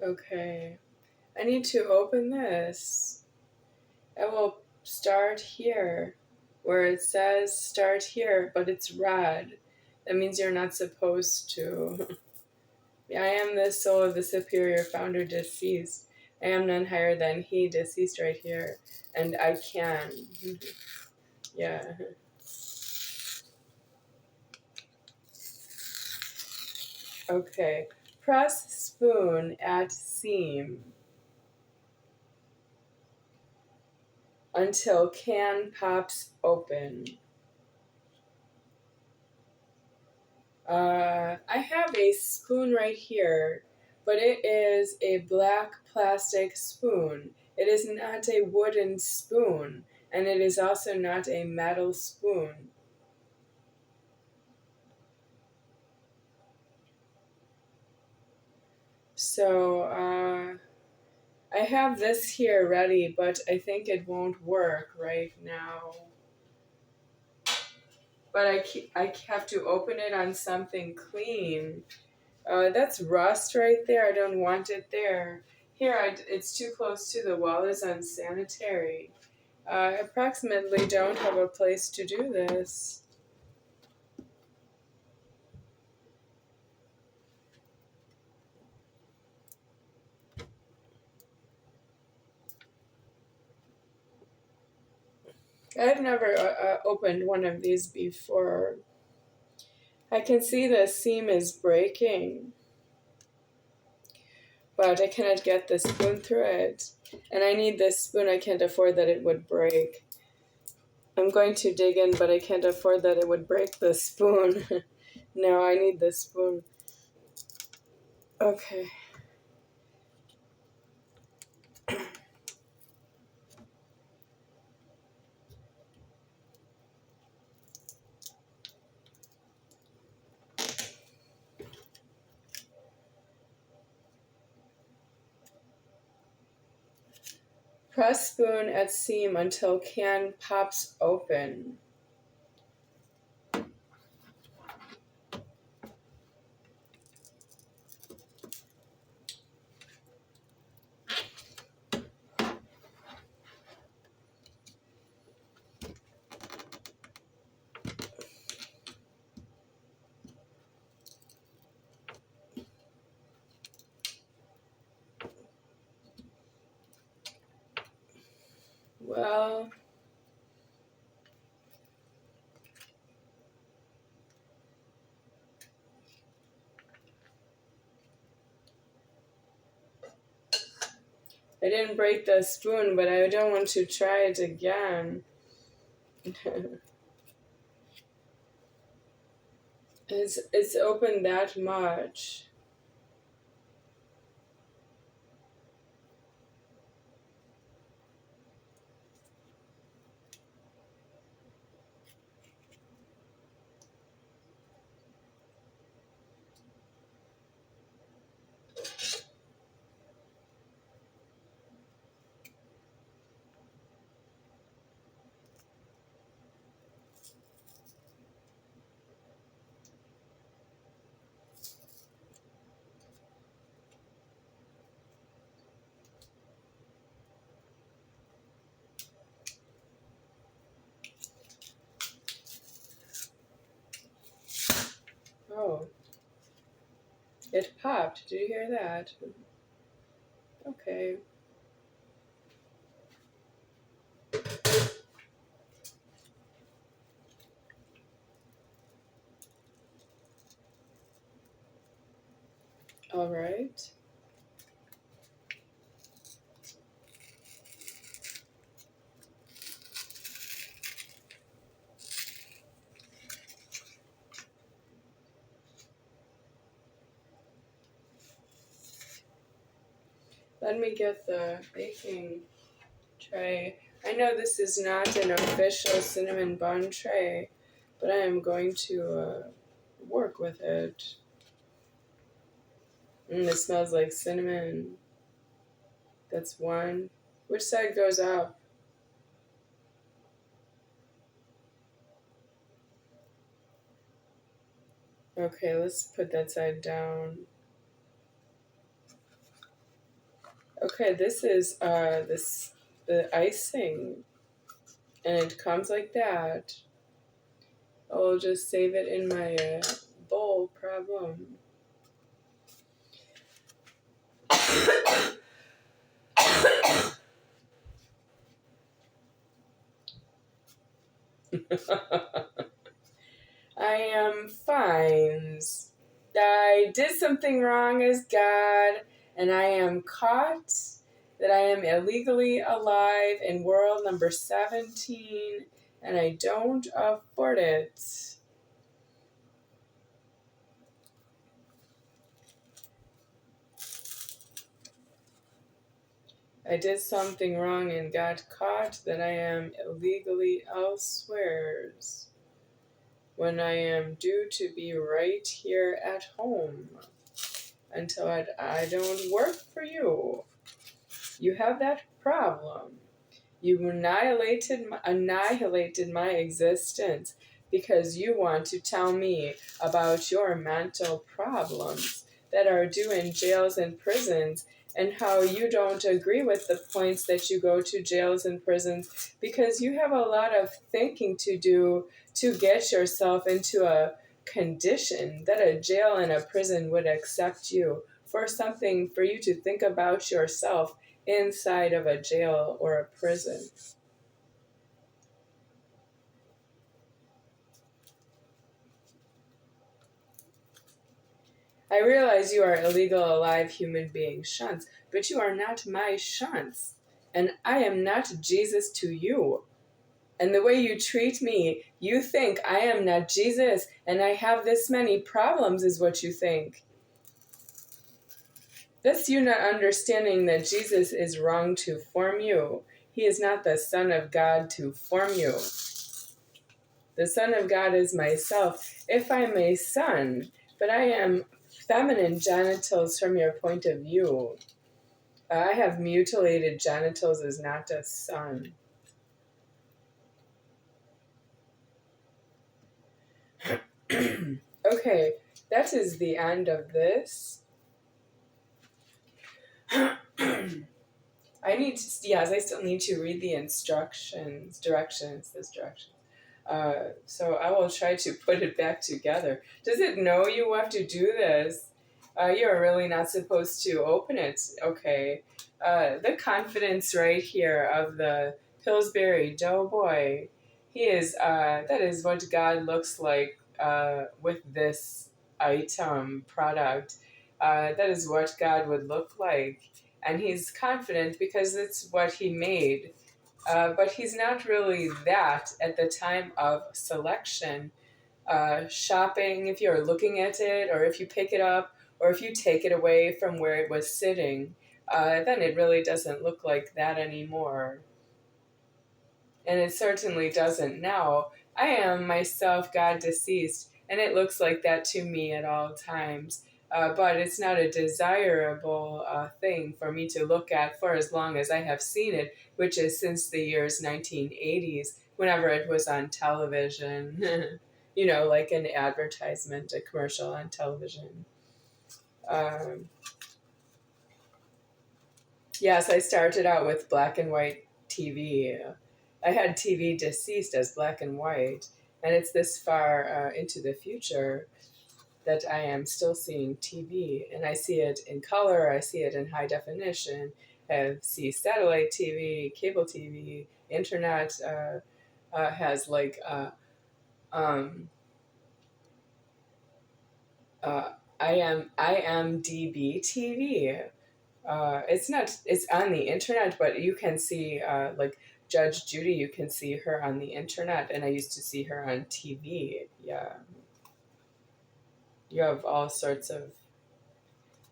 Okay, I need to open this. I will start here, where it says start here, but it's red. That means you're not supposed to. I am the soul of the superior founder deceased. I am none higher than he deceased right here, and I can. Yeah. Okay. Press spoon at seam until can pops open. I have a spoon right here, but it is a black plastic spoon. It is not a wooden spoon, and it is also not a metal spoon. So, I have this here ready, but I think it won't work right now. But I have to open it on something clean. That's rust right there. I don't want it there. Here, it's too close to the wall. It's unsanitary. I approximately don't have a place to do this. I've never opened one of these before. I can see the seam is breaking, but I cannot get the spoon through it. And I need this spoon. I can't afford that it would break. I'm going to dig in, but I can't afford that it would break the spoon. No, I need this spoon. Okay. Press spoon at seam until can pops open. Well, I didn't break the spoon, but I don't want to try it again. It's open that much. Oh, it popped. Did you hear that? Okay. All right. Let me get the baking tray. I know this is not an official cinnamon bun tray, but I am going to work with it. It smells like cinnamon. That's one. Which side goes up? Okay, let's put that side down. Okay, this is the icing, and it comes like that. I'll just save it in my bowl problem. I am fine. I did something wrong as God, and I am caught that I am illegally alive in world number 17, and I don't afford it. I did something wrong and got caught that I am illegally elsewheres when I am due to be right here at home until I don't work for you. You have that problem. You annihilated my existence because you want to tell me about your mental problems that are due in jails and prisons, and how you don't agree with the points that you go to jails and prisons because you have a lot of thinking to do to get yourself into a condition that a jail and a prison would accept you for something for you to think about yourself inside of a jail or a prison. I realize you are illegal alive human being shunts, but you are not my shunts, and I am not Jesus to you. And the way you treat me, you think I am not Jesus, and I have this many problems is what you think. That's you not understanding that Jesus is wrong to form you. He is not the Son of God to form you. The Son of God is myself, if I'm a son, but I am feminine genitals from your point of view. I have mutilated genitals as not a son. Okay, that is the end of this. I still need to read the directions. So I will try to put it back together. Does it know you have to do this? You're really not supposed to open it. Okay. The confidence right here of the Pillsbury Doughboy. That is what God looks like with this item product. That is what God would look like. And he's confident because it's what he made. But he's not really that at the time of selection. Shopping, if you're looking at it, or if you pick it up, or if you take it away from where it was sitting, then it really doesn't look like that anymore. And it certainly doesn't now. I am myself God deceased, and it looks like that to me at all times. But it's not a desirable thing for me to look at for as long as I have seen it, which is since the years 1980s, whenever it was on television. Like an advertisement, a commercial on television. Yes, I started out with black and white TV. I had TV deceased as black and white, and it's this far into the future that I am still seeing TV, and I see it in color, I see it in high definition, I see satellite TV, cable TV, internet has like IMDb TV. It's on the internet, but you can see like Judge Judy, you can see her on the internet, and I used to see her on TV. Yeah. You have all sorts of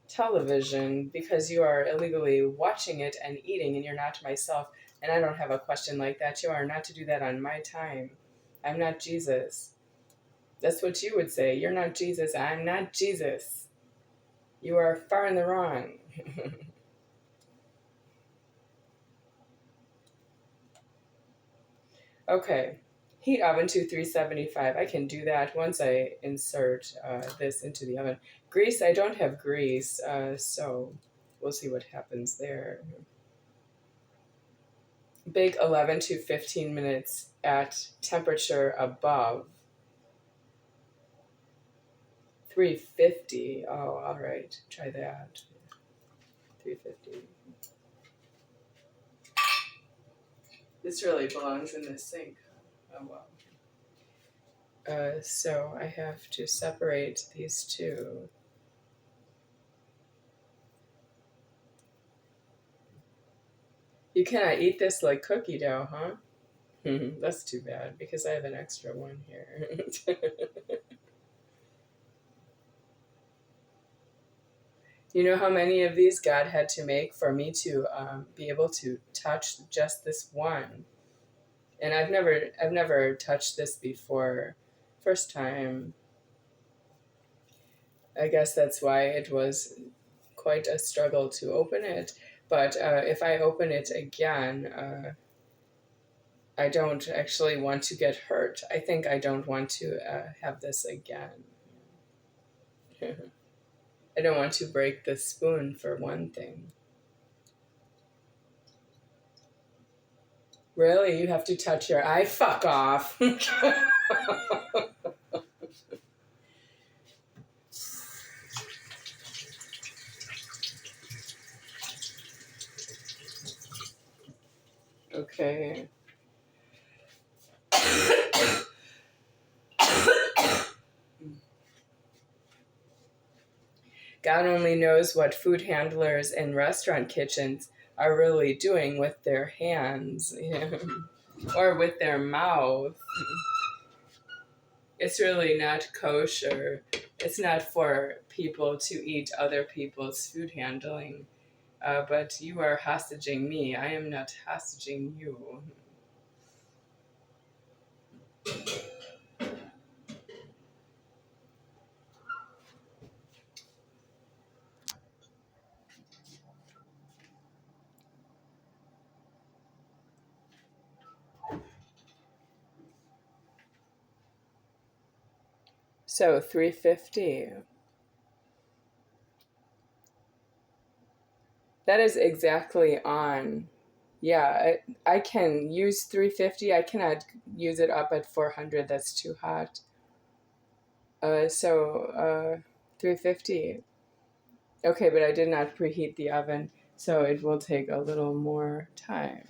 television because you are illegally watching it and eating, and you're not myself, and I don't have a question like that. You are not to do that on my time. I'm not Jesus. That's what you would say. You're not Jesus. I'm not Jesus. You are far in the wrong. Okay. Heat oven to 375. I can do that once I insert this into the oven. Grease, I don't have grease, so we'll see what happens there. Bake 11 to 15 minutes at temperature above 350. Oh, all right. Try that. 350. This really belongs in the sink. Oh, well. So I have to separate these two. You cannot eat this like cookie dough, huh? That's too bad, because I have an extra one here. You know how many of these God had to make for me to be able to touch just this one? And I've never touched this before. First time. I guess that's why it was quite a struggle to open it. But if I open it again, I don't actually want to get hurt. I think I don't want to have this again. I don't want to break the spoon, for one thing. Really? You have to touch your eye? Fuck off. Okay. God only knows what food handlers in restaurant kitchens are really doing with their hands, or with their mouth. It's really not kosher. It's not for people to eat other people's food handling. But you are hostaging me. I am not hostaging you. So 350. That is exactly on. Yeah, I can use 350. I cannot use it up at 400. That's too hot. So 350. Okay, but I did not preheat the oven, so it will take a little more time.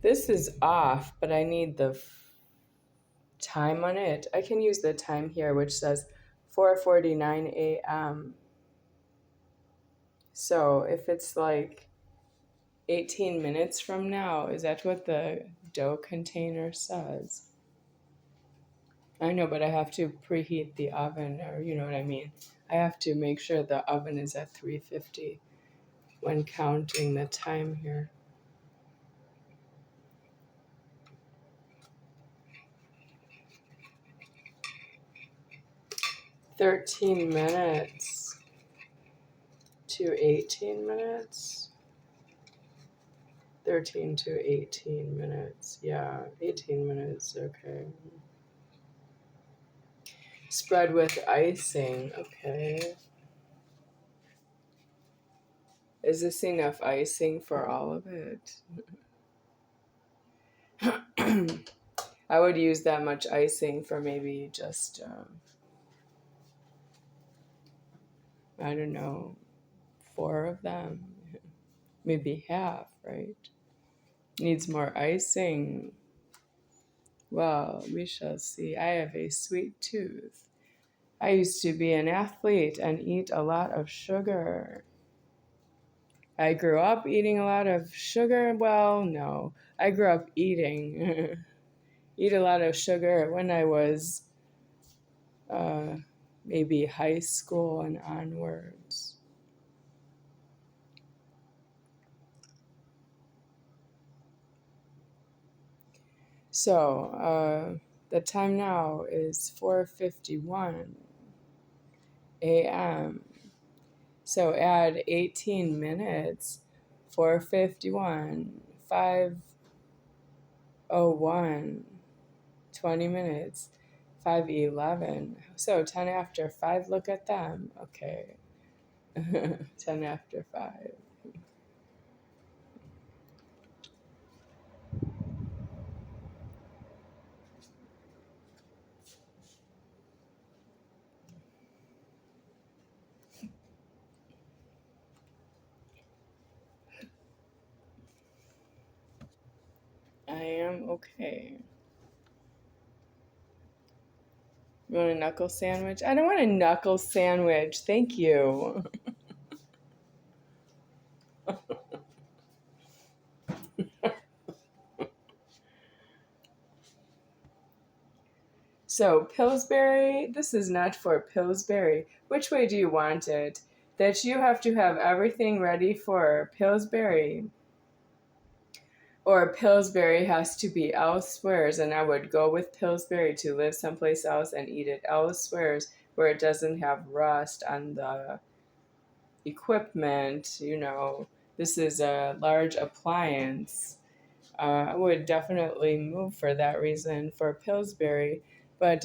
This is off, but I need the time on it. I can use the time here, which says 4:49 a.m. So if it's like 18 minutes from now, is that what the dough container says? I know, but I have to preheat the oven, or you know what I mean. I have to make sure the oven is at 350 when counting the time here. $13 to 18 minutes. 13 to 18 minutes. Yeah, 18 minutes. Okay. Spread with icing. Okay. Is this enough icing for all of it? I would use that much icing for maybe just, I don't know, 4 of them. Maybe half, right? Needs more icing. Well, we shall see. I have a sweet tooth. I used to be an athlete and eat a lot of sugar. I grew up eating a lot of sugar. Well, no. I grew up eating. Eat a lot of sugar when I was maybe high school and onwards. So the time now is 4:51 a.m. So add 18 minutes, 4:51, 5:01, 20 minutes, 5:11. So 10 after 5, look at them. Okay. 10 after 5. I am okay. You want a knuckle sandwich? I don't want a knuckle sandwich. Thank you. So Pillsbury, this is not for Pillsbury. Which way do you want it? That you have to have everything ready for Pillsbury, or Pillsbury has to be elsewhere, and I would go with Pillsbury to live someplace else and eat it elsewhere where it doesn't have rust on the equipment. This is a large appliance. I would definitely move for that reason for Pillsbury. But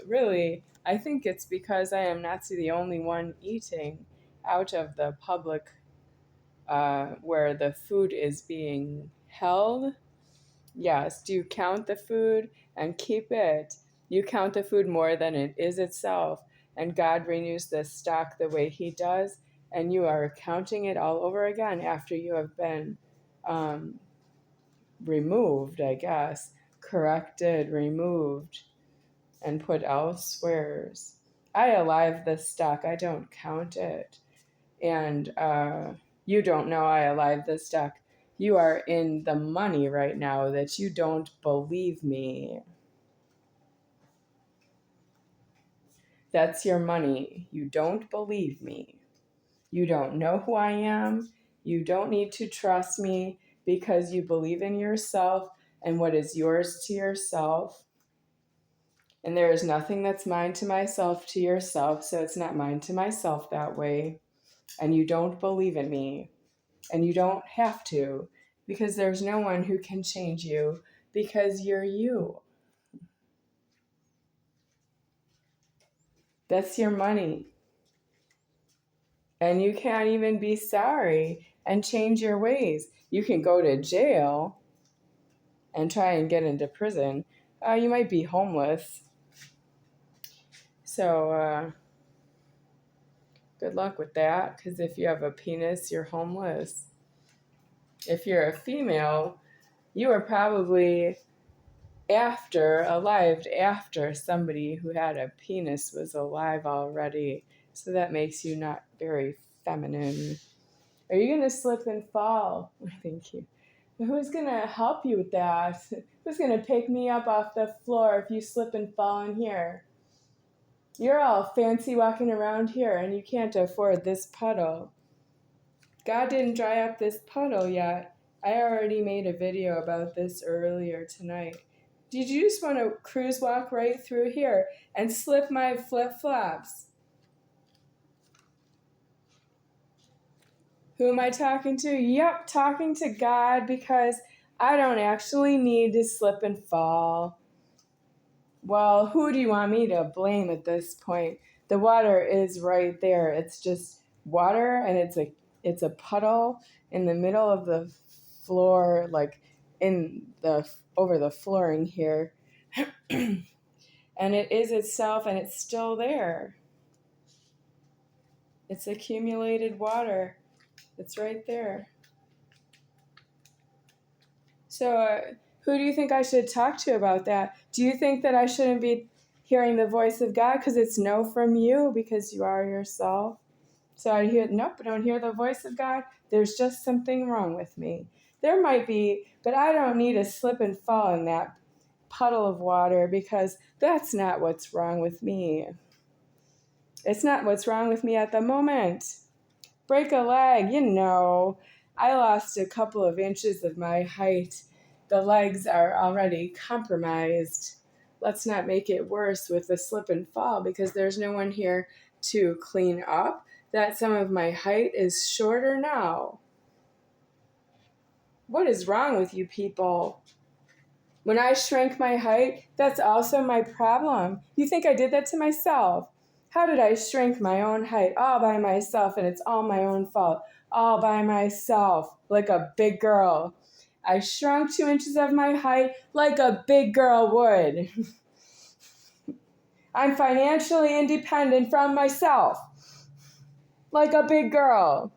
really, I think it's because I am not the only one eating out of the public where the food is being held. Yes, do you count the food and keep it? You count the food more than it is itself, and God renews the stock the way He does, and you are counting it all over again after you have been removed, I guess, corrected, removed, and put elsewheres. I alive the stock, I don't count it. And you don't know I alive the stock. You are in the money right now that you don't believe me. That's your money. You don't believe me. You don't know who I am. You don't need to trust me because you believe in yourself and what is yours to yourself. And there is nothing that's mine to myself to yourself, so it's not mine to myself that way. And you don't believe in me. And you don't have to, because there's no one who can change you, because you're you. That's your money. And you can't even be sorry and change your ways. You can go to jail and try and get into prison. You might be homeless. So good luck with that, because if you have a penis, you're homeless. If you're a female, you are probably alive after somebody who had a penis was alive already. So that makes you not very feminine. Are you going to slip and fall? Thank you. Who's going to help you with that? Who's going to pick me up off the floor if you slip and fall in here? You're all fancy walking around here and you can't afford this puddle. God didn't dry up this puddle yet. I already made a video about this earlier tonight. Did you just want to cruise walk right through here and slip my flip-flops? Who am I talking to? Yep, talking to God, because I don't actually need to slip and fall. Well, who do you want me to blame at this point? The water is right there. It's just water, and it's a puddle in the middle of the floor, like over the flooring here. And it is itself, and it's still there. It's accumulated water. It's right there. So who do you think I should talk to about that? Do you think that I shouldn't be hearing the voice of God because it's no from you, because you are yourself? So I hear, nope, I don't hear the voice of God. There's just something wrong with me. There might be, but I don't need to slip and fall in that puddle of water, because that's not what's wrong with me. It's not what's wrong with me at the moment. Break a leg, I lost a couple of inches of my height, The legs are already compromised. Let's not make it worse with the slip and fall, because there's no one here to clean up that some of my height is shorter now. What is wrong with you people? When I shrank my height, that's also my problem. You think I did that to myself? How did I shrink my own height all by myself, and it's all my own fault? All by myself, like a big girl. I shrunk 2 inches of my height like a big girl would. I'm financially independent from myself, like a big girl.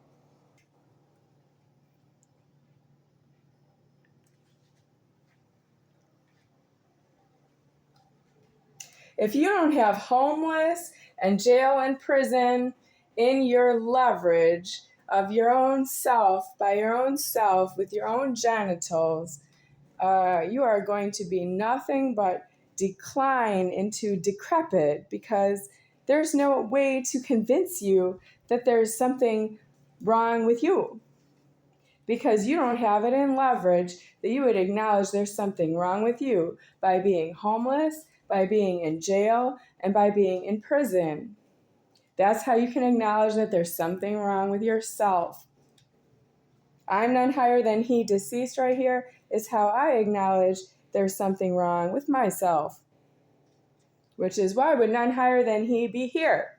If you don't have homeless and jail and prison in your leverage of your own self, by your own self, with your own genitals, you are going to be nothing but decline into decrepit, because there's no way to convince you that there's something wrong with you, because you don't have it in leverage that you would acknowledge there's something wrong with you by being homeless, by being in jail, and by being in prison. That's how you can acknowledge that there's something wrong with yourself. I'm none higher than he, deceased, right here, is how I acknowledge there's something wrong with myself. Which is why would none higher than he be here?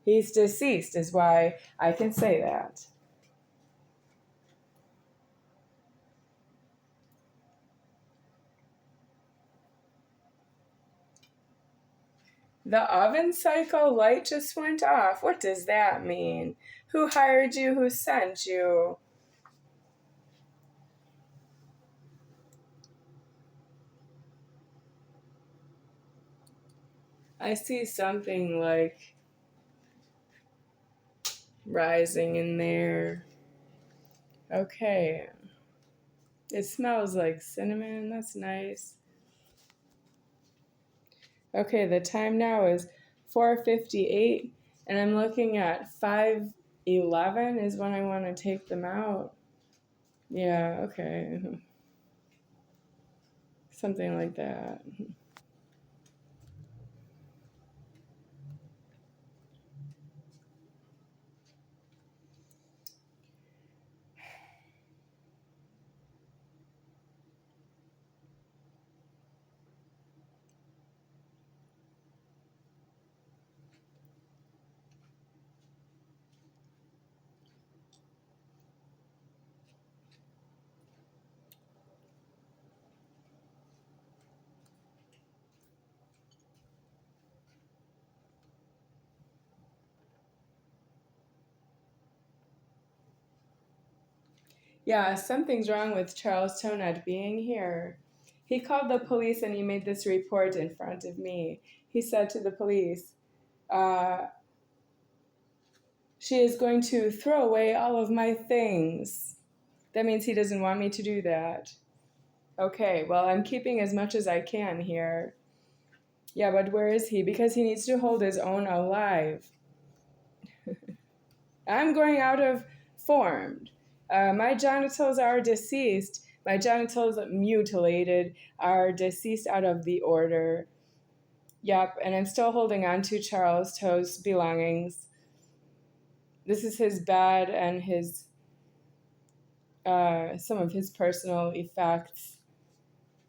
He's deceased is why I can say that. The oven cycle light just went off. What does that mean? Who hired you? Who sent you? I see something like rising in there. Okay. It smells like cinnamon. That's nice. Okay, the time now is 4:58, and I'm looking at 5:11 is when I want to take them out. Yeah, okay. Something like that. Yeah, something's wrong with Charles Tonut being here. He called the police and he made this report in front of me. He said to the police, she is going to throw away all of my things. That means he doesn't want me to do that. Okay, well, I'm keeping as much as I can here. Yeah, but where is he? Because he needs to hold his own alive. I'm going out of form. My genitals are deceased. My genitals mutilated are deceased out of the order. Yep, and I'm still holding on to Charles Toe's belongings. This is his bed and his some of his personal effects.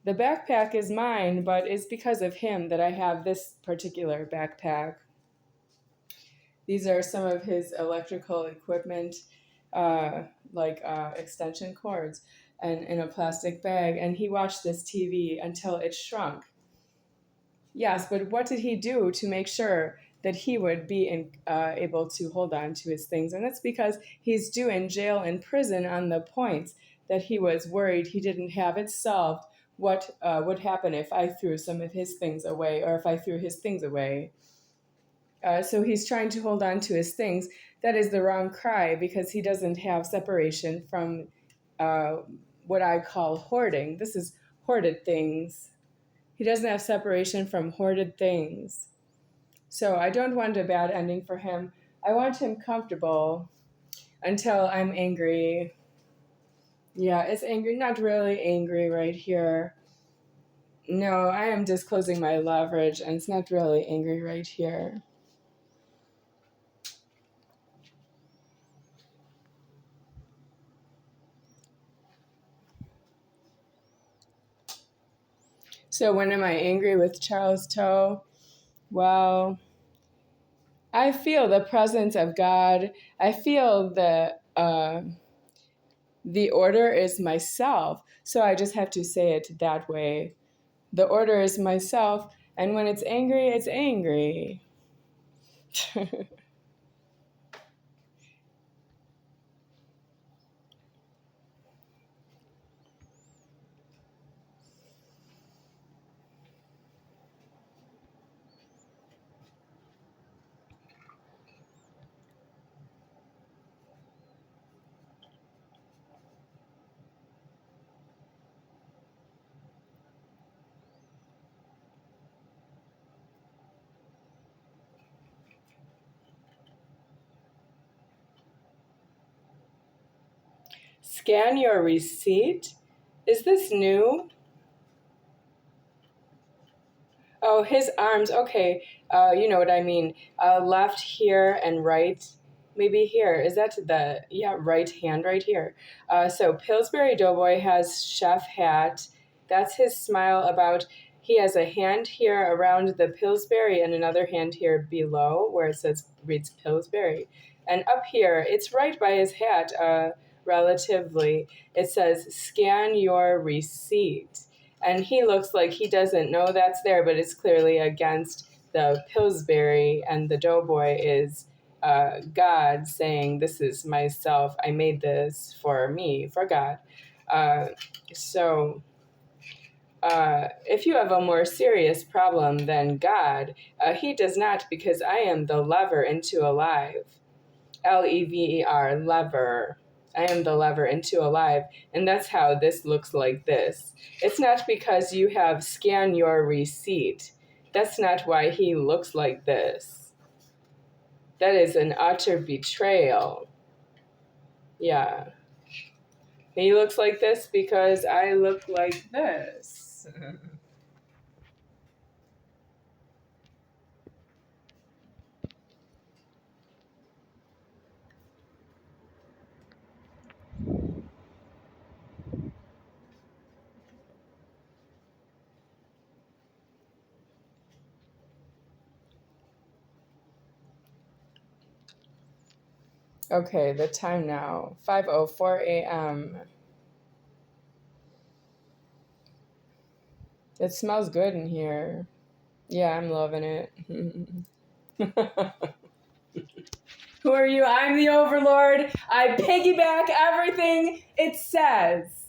The backpack is mine, but it's because of him that I have this particular backpack. These are some of his electrical equipment, like extension cords, and in a plastic bag. And he watched this TV until it shrunk. Yes, but what did he do to make sure that he would be able to hold on to his things? And that's because he's due in jail and prison on the points that he was worried he didn't have it solved. What would happen if I threw some of his things away, or if I threw his things away? So he's trying to hold on to his things. That is the wrong cry, because he doesn't have separation from what I call hoarding. This is hoarded things. He doesn't have separation from hoarded things. So I don't want a bad ending for him. I want him comfortable until I'm angry. Yeah, it's angry. Not really angry right here. No, I am disclosing my leverage, and it's not really angry right here. So when am I angry with Charles Toe? Well, I feel the presence of God. I feel the order is myself. So I just have to say it that way. The order is myself, and when it's angry, it's angry. Scan your receipt? Is this new? Oh, his arms. Okay. You know what I mean. Left here and right. Maybe here. Is that right hand right here. So Pillsbury Doughboy has chef hat. That's his smile about. He has a hand here around the Pillsbury and another hand here below where it reads Pillsbury. And up here, it's right by his hat, relatively. It says, scan your receipt. And he looks like he doesn't know that's there, but it's clearly against the Pillsbury, and the Doughboy is God saying, this is myself. I made this for me, for God. So if you have a more serious problem than God, he does not, because I am the lever into alive. Lever, lever. I am the lever into alive, and that's how this looks like this. It's not because you have scan your receipt. That's not why he looks like this. That is an utter betrayal. Yeah. He looks like this because I look like this. Okay, the time now, 5:04 a.m. It smells good in here. Yeah, I'm loving it. Who are you? I'm the overlord. I piggyback everything it says.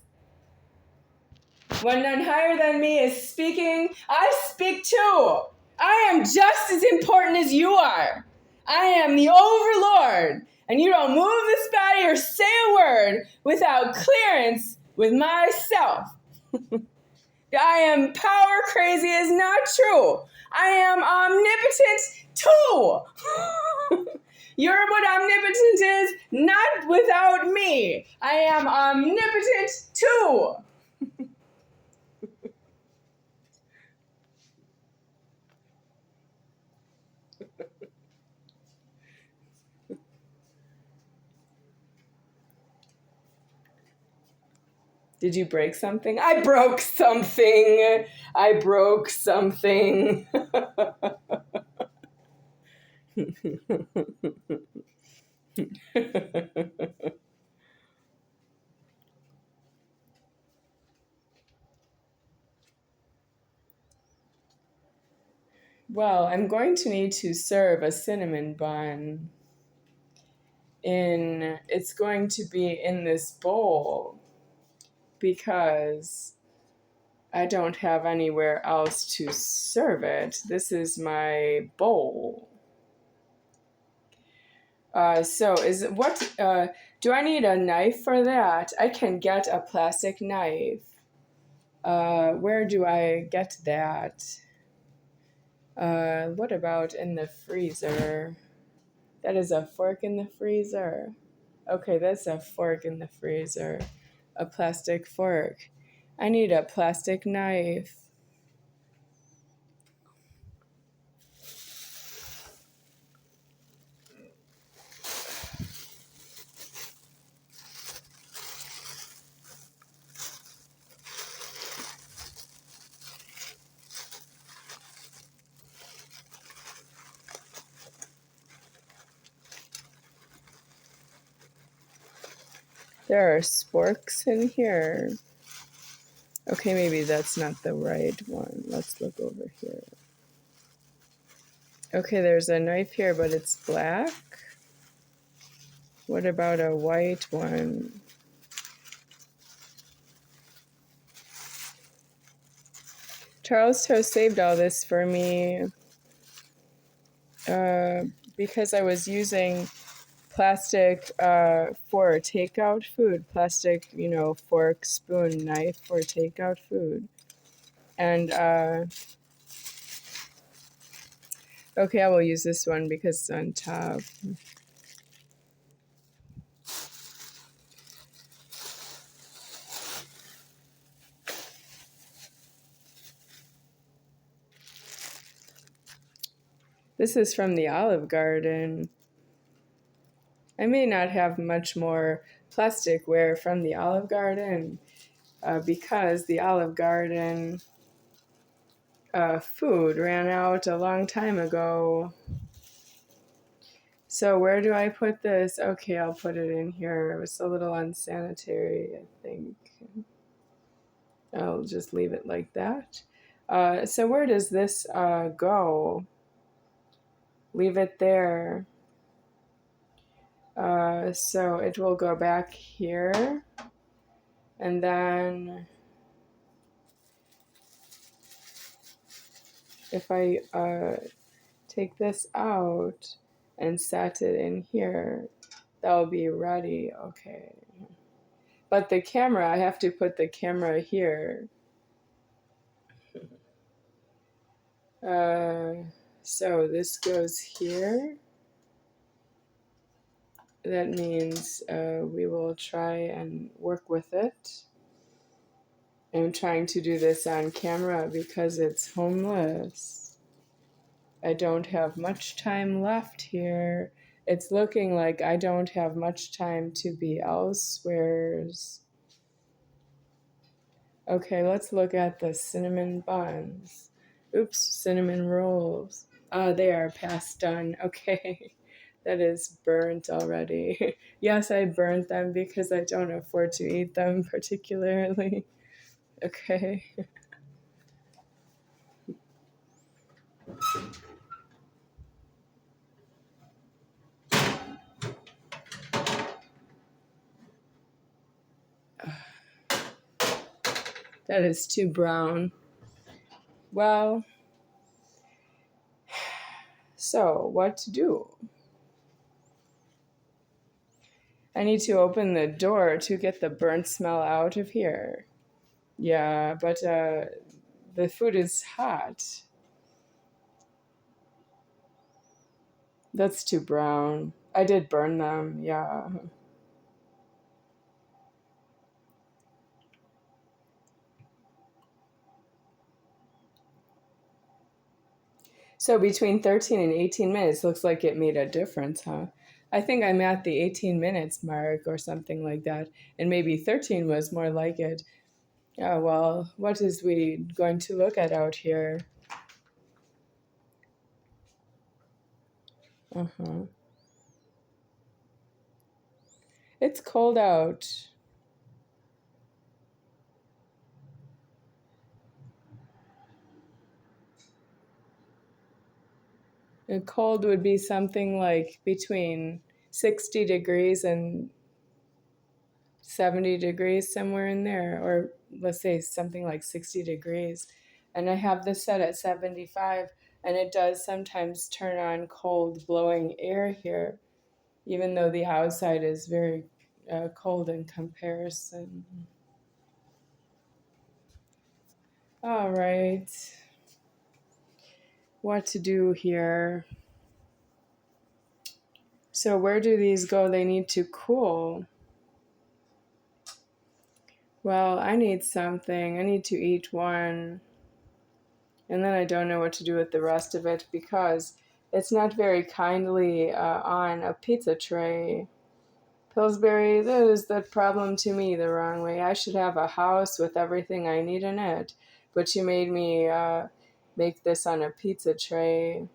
When none higher than me is speaking, I speak too. I am just as important as you are. I am the overlord, and you don't move this body or say a word without clearance with myself. I am power crazy is not true. I am omnipotent too. You're what omnipotent is, not without me. I am omnipotent too. Did you break something? I broke something. I broke something. Well, I'm going to need to serve a cinnamon bun. It's going to be in this bowl because I don't have anywhere else to serve it. This is my bowl. Do I need a knife for that? I can get a plastic knife. Where do I get that? What about in the freezer? That is a fork in the freezer. Okay, that's a fork in the freezer. a plastic fork. I need a plastic knife. There are sporks in here. Okay, maybe that's not the right one. Let's look over here. Okay, there's a knife here, but it's black. What about a white one? Charles Toast saved all this for me because I was using plastic for takeout food. Plastic, fork, spoon, knife for takeout food. And, okay, I will use this one because it's on top. This is from the Olive Garden. I may not have much more plasticware from the Olive Garden because the Olive Garden food ran out a long time ago. So where do I put this? Okay, I'll put it in here. It was a little unsanitary, I think. I'll just leave it like that. So where does this go? Leave it there. So it will go back here. And then if I take this out and set it in here, that will be ready. Okay. But the camera, I have to put the camera here. So this goes here. That means we will try and work with it. I'm trying to do this on camera because it's homeless. I don't have much time left here. It's looking like I don't have much time to be elsewheres. Okay, let's look at the cinnamon buns. Oops, cinnamon rolls. They are past done. Okay, that is burnt already. Yes, I burnt them because I don't afford to eat them particularly. Okay. That is too brown. Well, so what to do? I need to open the door to get the burnt smell out of here. Yeah, but the food is hot. That's too brown. I did burn them, yeah. So between 13 and 18 minutes looks like it made a difference, huh? I think I'm at the 18 minutes mark or something like that, and maybe 13 was more like it. Oh, well, what is we going to look at out here? Uh-huh. It's cold out. And cold would be something like between 60 degrees and 70 degrees, somewhere in there, or let's say something like 60 degrees. And I have this set at 75, and it does sometimes turn on cold blowing air here, even though the outside is very cold in comparison. All right. What to do here? So where do these go? They need to cool. Well, I need something. I need to eat one. And then I don't know what to do with the rest of it because it's not very kindly on a pizza tray. Pillsbury, that is the problem to me the wrong way. I should have a house with everything I need in it. But you made me make this on a pizza tray.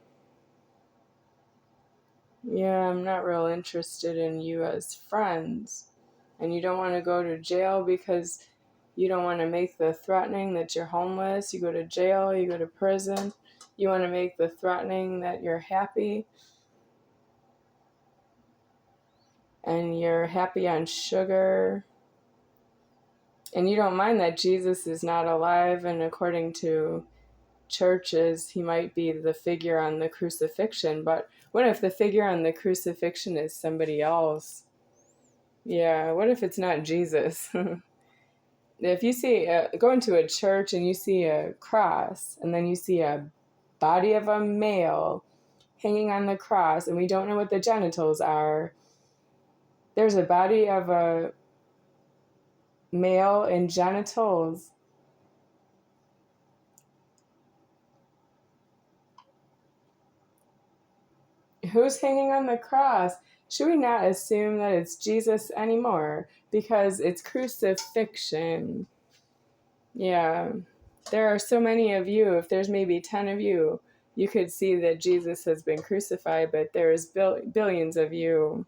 Yeah, I'm not real interested in you as friends. And you don't want to go to jail because you don't want to make the threatening that you're homeless. You go to jail, you go to prison. You want to make the threatening that you're happy. And you're happy on sugar. And you don't mind that Jesus is not alive, and according to churches, he might be the figure on the crucifixion. But what if the figure on the crucifixion is somebody else? Yeah, what if it's not Jesus? If you see, go into a church and you see a cross, and then you see a body of a male hanging on the cross, and we don't know what the genitals are, there's a body of a male and genitals. Who's hanging on the cross? Should we not assume that it's Jesus anymore? Because it's crucifixion. Yeah. There are so many of you. If there's maybe 10 of you, you could see that Jesus has been crucified, but there's billions of you.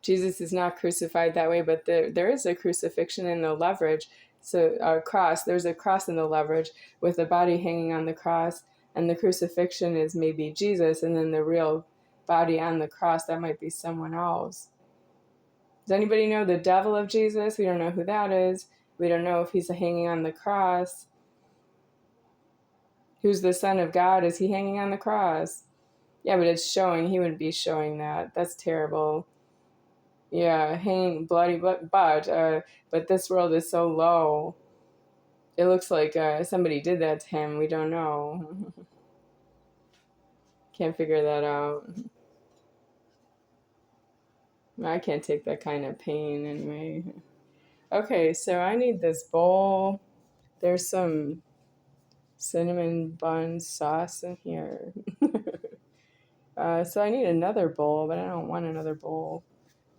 Jesus is not crucified that way, but there is a crucifixion in the leverage. So a cross, there's a cross in the leverage with the body hanging on the cross, and the crucifixion is maybe Jesus, and then the real body on the cross, that might be someone else. Does anybody know the devil of Jesus? We don't know who that is. We don't know if he's hanging on the cross. Who's the Son of God? Is he hanging on the cross? Yeah, but it's showing. He wouldn't be showing that. That's terrible. Yeah, hanging bloody, but this world is so low. It looks like somebody did that to him. We don't know. Can't figure that out. I can't take that kind of pain anyway. Okay, so I need this bowl. There's some cinnamon bun sauce in here. So I need another bowl, but I don't want another bowl.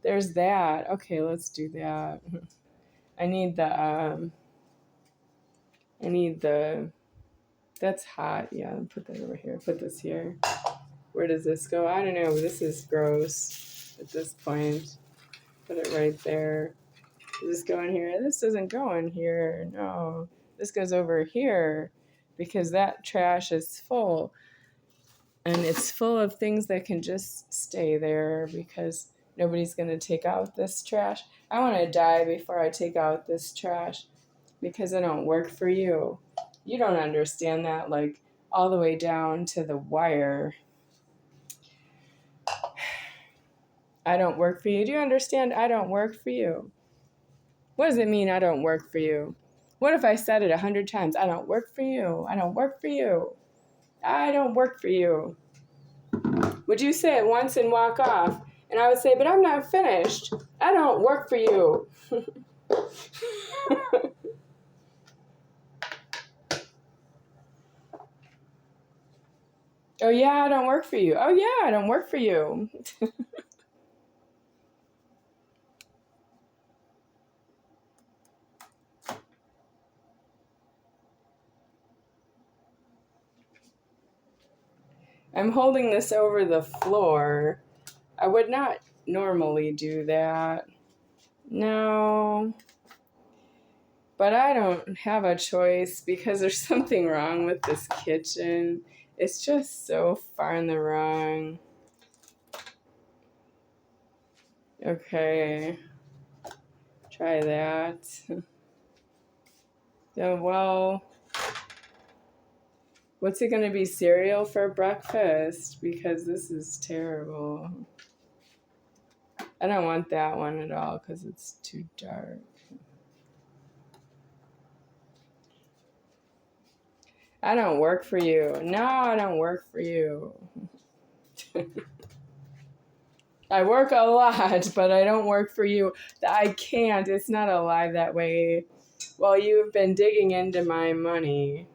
There's that. Okay, let's do that. I need the, that's hot. Yeah, put that over here. Put this here. Where does this go? I don't know. This is gross at this point. Put it right there. Does this go in here? This doesn't go in here. No. This goes over here because that trash is full. And it's full of things that can just stay there because nobody's going to take out this trash. I want to die before I take out this trash because I don't work for you. You don't understand that, like, all the way down to the wire. I don't work for you. Do you understand? I don't work for you. What does it mean I don't work for you? What if I said it 100 times? I don't work for you. I don't work for you. I don't work for you. Would you say it once and walk off? And I would say, but I'm not finished. I don't work for you. Oh, yeah, I don't work for you. Oh, yeah, I don't work for you. I'm holding this over the floor. I would not normally do that. No. But I don't have a choice because there's something wrong with this kitchen. It's just so far in the wrong. Okay. Try that. Yeah, well, what's it going to be, cereal for breakfast? Because this is terrible. I don't want that one at all because it's too dark. I don't work for you. No, I don't work for you. I work a lot, but I don't work for you. I can't. It's not alive that way. Well, you've been digging into my money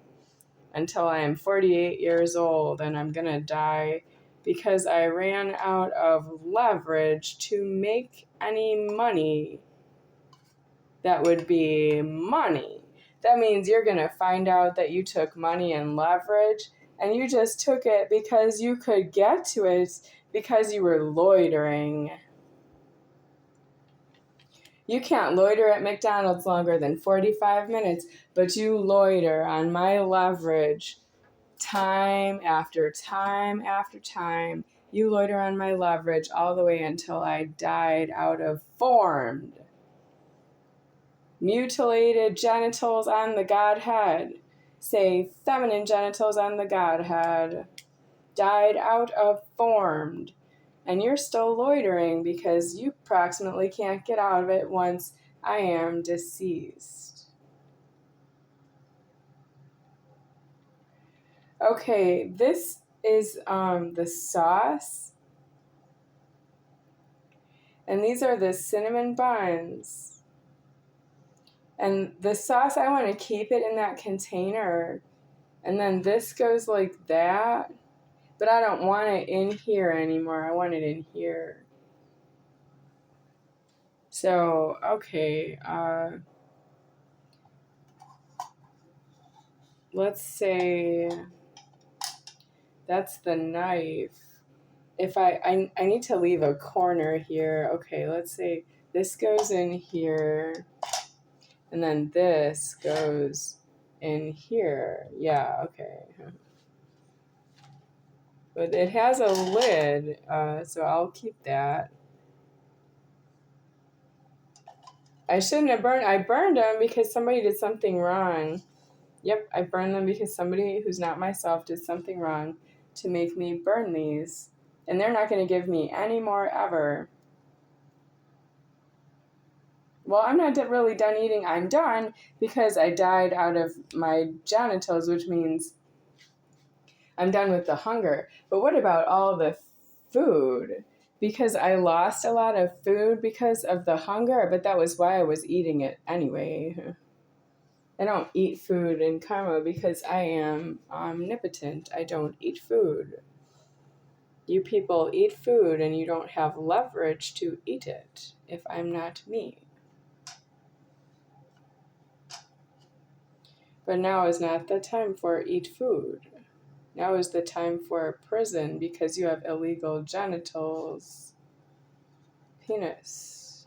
until I am 48 years old and I'm going to die because I ran out of leverage to make any money that would be money. That means you're going to find out that you took money and leverage and you just took it because you could get to it because you were loitering. You can't loiter at McDonald's longer than 45 minutes, but you loiter on my leverage time after time after time. You loiter on my leverage all the way until I died out of formed, mutilated genitals on the Godhead. Say feminine genitals on the Godhead. Died out of formed. And you're still loitering because you approximately can't get out of it once I am deceased. Okay, this is the sauce. And these are the cinnamon buns. And the sauce, I want to keep it in that container. And then this goes like that. But I don't want it in here anymore. I want it in here. So, okay. Let's say that's the knife. If I need to leave a corner here. Okay, let's say this goes in here. And then this goes in here. Yeah, okay. But it has a lid, so I'll keep that. I shouldn't have burned. I burned them because somebody did something wrong. Yep, I burned them because somebody who's not myself did something wrong to make me burn these. And they're not going to give me any more ever. Well, I'm not really done eating. I'm done because I died out of my genitals, which means I'm done with the hunger. But what about all the food? Because I lost a lot of food because of the hunger, but that was why I was eating it anyway. I don't eat food in karma because I am omnipotent. I don't eat food. You people eat food and you don't have leverage to eat it if I'm not me. But now is not the time for eat food. Now is the time for prison because you have illegal genitals. Penis.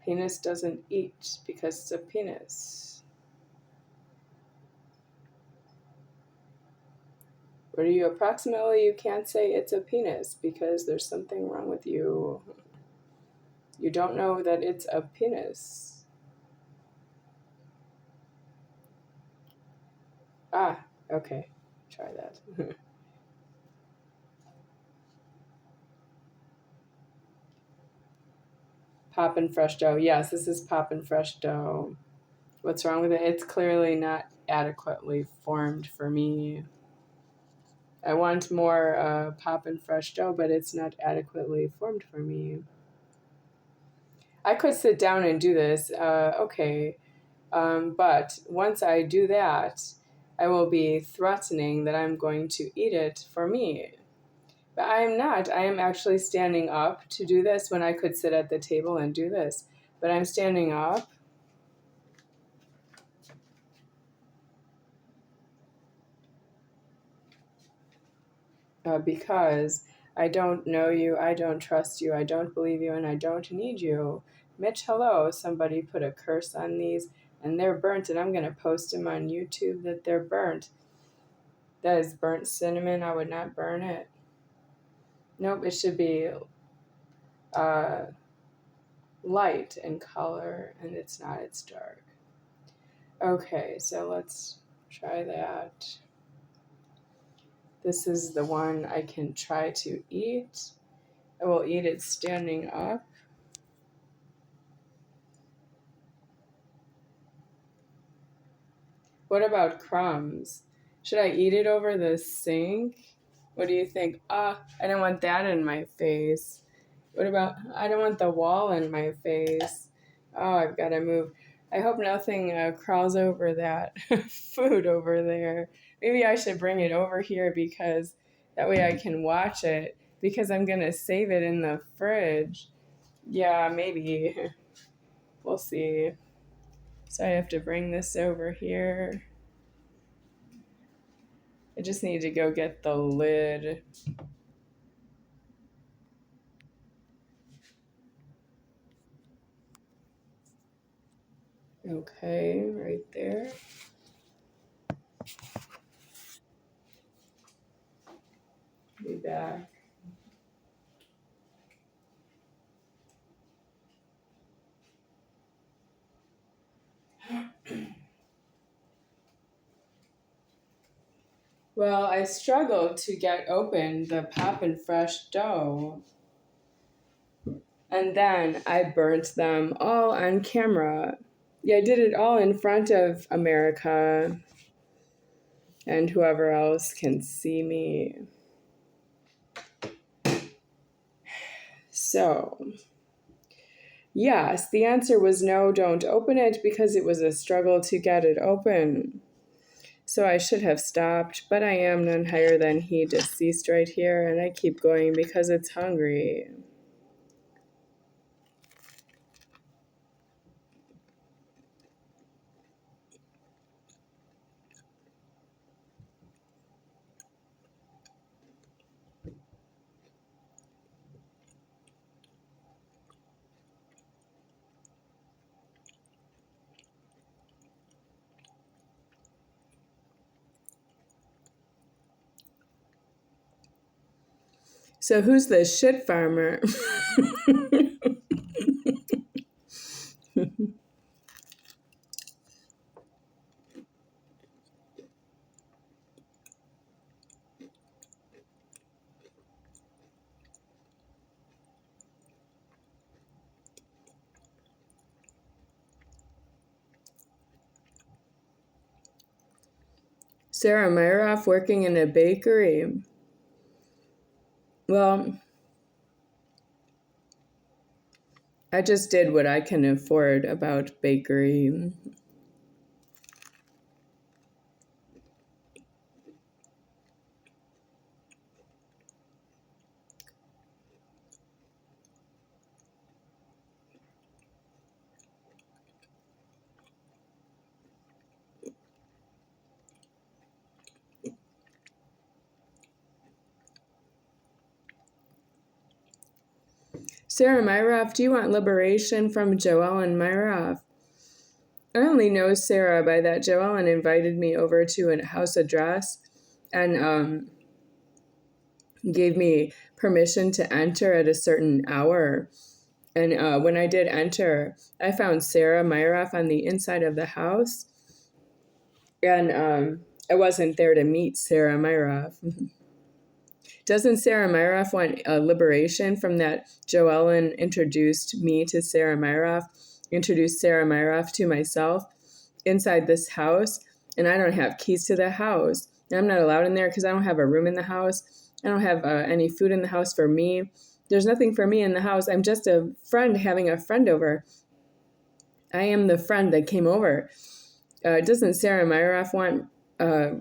Penis doesn't eat because it's a penis. What are you approximately? You can't say it's a penis because there's something wrong with you. You don't know that it's a penis. Ah, okay. Try that. Poppin' fresh dough. Yes, this is poppin' fresh dough. What's wrong with it? It's clearly not adequately formed for me. I want more poppin' fresh dough, but it's not adequately formed for me. I could sit down and do this, okay. But once I do that, I will be threatening that I'm going to eat it for me. But I am not. I am actually standing up to do this when I could sit at the table and do this. But I'm standing up. Because I don't know you, I don't trust you, I don't believe you, and I don't need you. Mitch, hello. Somebody put a curse on these, and they're burnt, and I'm going to post them on YouTube that they're burnt. That is burnt cinnamon. I would not burn it. Nope, it should be light in color, and it's not, it's dark. Okay, so let's try that. This is the one I can try to eat. I will eat it standing up. What about crumbs? Should I eat it over the sink? What do you think? I don't want that in my face. What about, I don't want the wall in my face. Oh, I've got to move. I hope nothing crawls over that food over there. Maybe I should bring it over here because that way I can watch it, because I'm going to save it in the fridge. Yeah, maybe. We'll see. So I have to bring this over here. I just need to go get the lid. Okay, right there. Be back. Well, I struggled to get open the Poppin' Fresh dough. And then I burnt them all on camera. Yeah, I did it all in front of America and whoever else can see me. So, yes, the answer was no, don't open it, because it was a struggle to get it open. So I should have stopped, but I am none higher than he, deceased right here, and I keep going because it's hungry. So who's the shit farmer? Sarah Meyeroff working in a bakery. Well, I just did what I can afford about bakery. Sarah Meyeroff, do you want liberation from JoEllen Meyeroff? I only know Sarah by that JoEllen invited me over to a house address and gave me permission to enter at a certain hour. And when I did enter, I found Sarah Meyeroff on the inside of the house. And I wasn't there to meet Sarah Meyeroff. Doesn't Sarah Meyeroff want liberation from that? JoEllen introduced me to Sarah Meyeroff, introduced Sarah Meyeroff to myself inside this house, and I don't have keys to the house. And I'm not allowed in there because I don't have a room in the house. I don't have any food in the house for me. There's nothing for me in the house. I'm just a friend having a friend over. I am the friend that came over. Doesn't Sarah Meyeroff want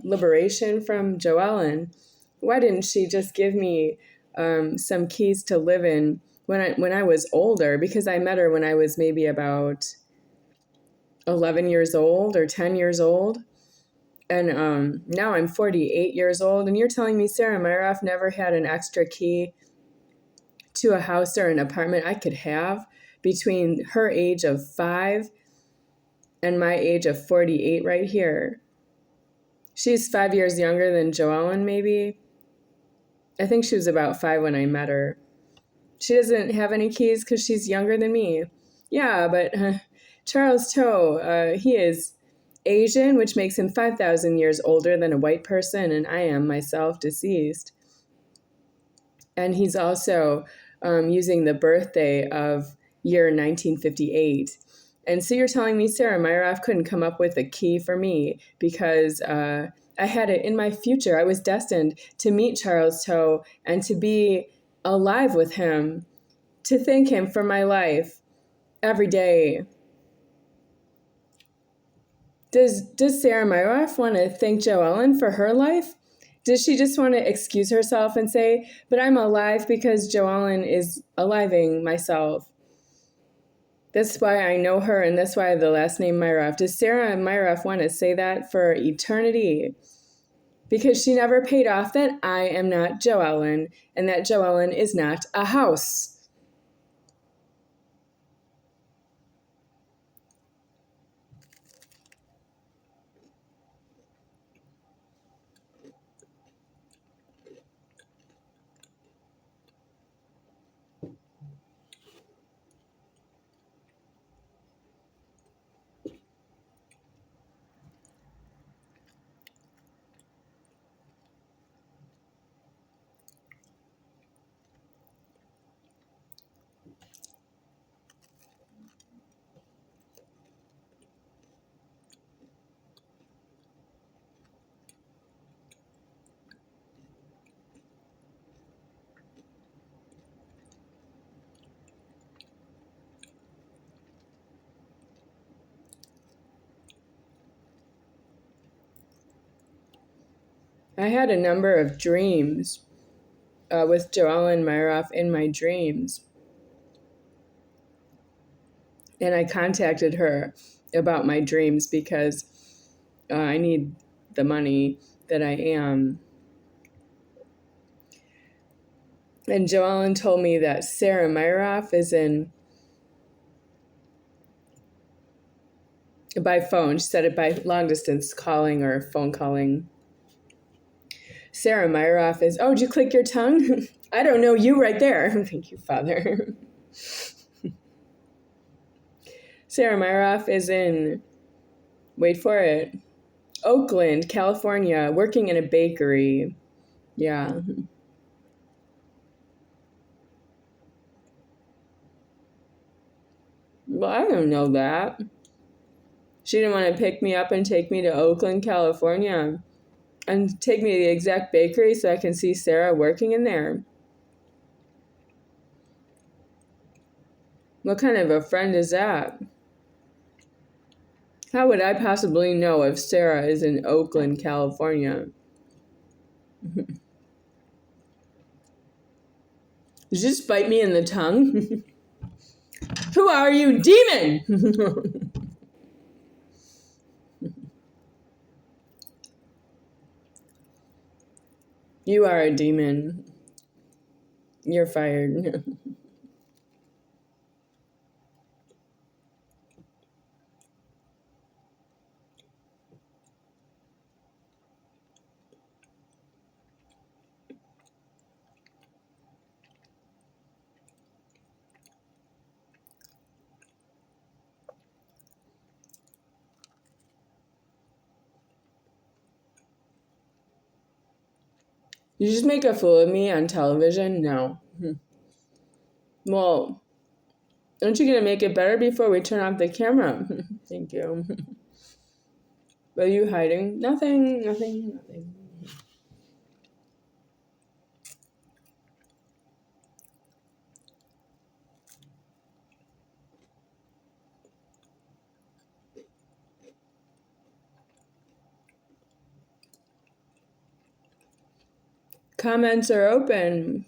liberation from JoEllen? Why didn't she just give me some keys to live in when I was older? Because I met her when I was maybe about 11 years old or 10 years old. And now I'm 48 years old. And you're telling me Sarah Meyeroff never had an extra key to a house or an apartment I could have between her age of 5 and my age of 48 right here. She's 5 years younger than JoEllen, maybe. I think she was about 5 when I met her. She doesn't have any keys because she's younger than me. Yeah, but Charles Toe, he is Asian, which makes him 5,000 years older than a white person, and I am myself deceased. And he's also using the birthday of year 1958. And so you're telling me Sarah Meyeroff couldn't come up with a key for me because I had it in my future. I was destined to meet Charles Toe and to be alive with him to thank him for my life every day. Does Sarah Meyeroff want to thank JoEllen for her life? Does she just want to excuse herself and say, but I'm alive because JoEllen is aliving myself? That's why I know her, and that's why I have the last name Meyeroff. Does Sarah Meyeroff want to say that for eternity? Because she never paid off that I am not JoEllen, and that JoEllen is not a house. I had a number of dreams with JoEllen Meyeroff in my dreams. And I contacted her about my dreams because I need the money that I am. And JoEllen told me that Sarah Meyeroff is in by phone. She said it by long distance calling or phone calling. Sarah Meyeroff is, oh, did you click your tongue? I don't know you right there. Thank you, Father. Sarah Meyeroff is in, wait for it, Oakland, California, working in a bakery. Yeah. Well, I don't know that. She didn't want to pick me up and take me to Oakland, California and take me to the exact bakery so I can see Sarah working in there. What kind of a friend is that? How would I possibly know if Sarah is in Oakland, California? Did you just bite me in the tongue? Who are you, demon? You are a demon. You're fired. You just make a fool of me on television? No. Well, aren't you going to make it better before we turn off the camera? Thank you. What are you hiding? Nothing. Comments are open.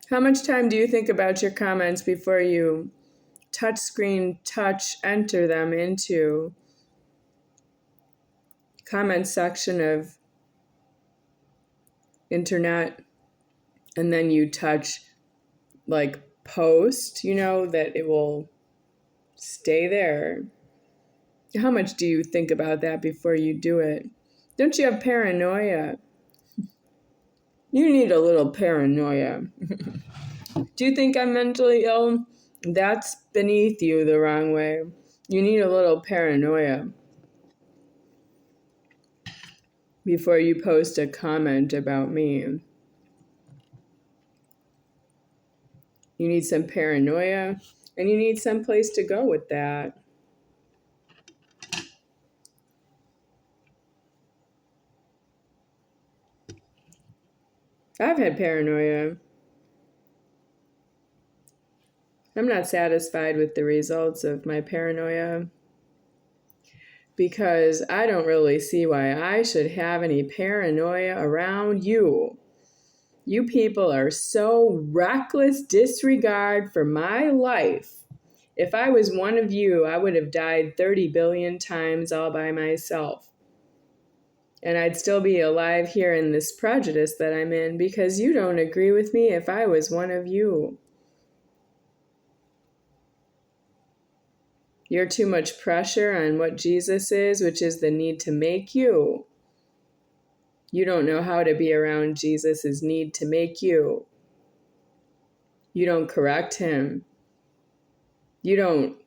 How much time do you think about your comments before you enter them into comment section of internet, and then you touch like post, that it will stay there? How much do you think about that before you do it? Don't you have paranoia? You need a little paranoia. Do you think I'm mentally ill? That's beneath you the wrong way. You need a little paranoia before you post a comment about me. You need some paranoia, and you need some place to go with that. I've had paranoia. I'm not satisfied with the results of my paranoia because I don't really see why I should have any paranoia around you. You people are so reckless disregard for my life. If I was one of you, I would have died 30 billion times all by myself. And I'd still be alive here in this prejudice that I'm in because you don't agree with me if I was one of you. You're too much pressure on what Jesus is, which is the need to make you. You don't know how to be around Jesus' need to make you. You don't correct him. You don't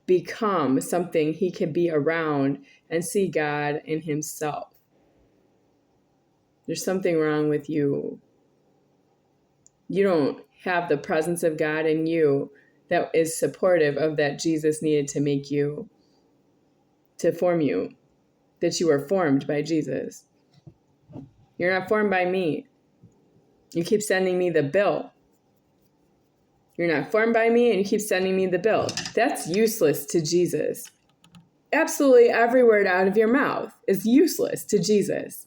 become something he can be around and see God in himself. There's something wrong with you. You don't have the presence of God in you that is supportive of that Jesus needed to make you, to form you, that you were formed by Jesus. You're not formed by me. You keep sending me the bill. You're not formed by me and you keep sending me the bill. That's useless to Jesus. Absolutely every word out of your mouth is useless to Jesus.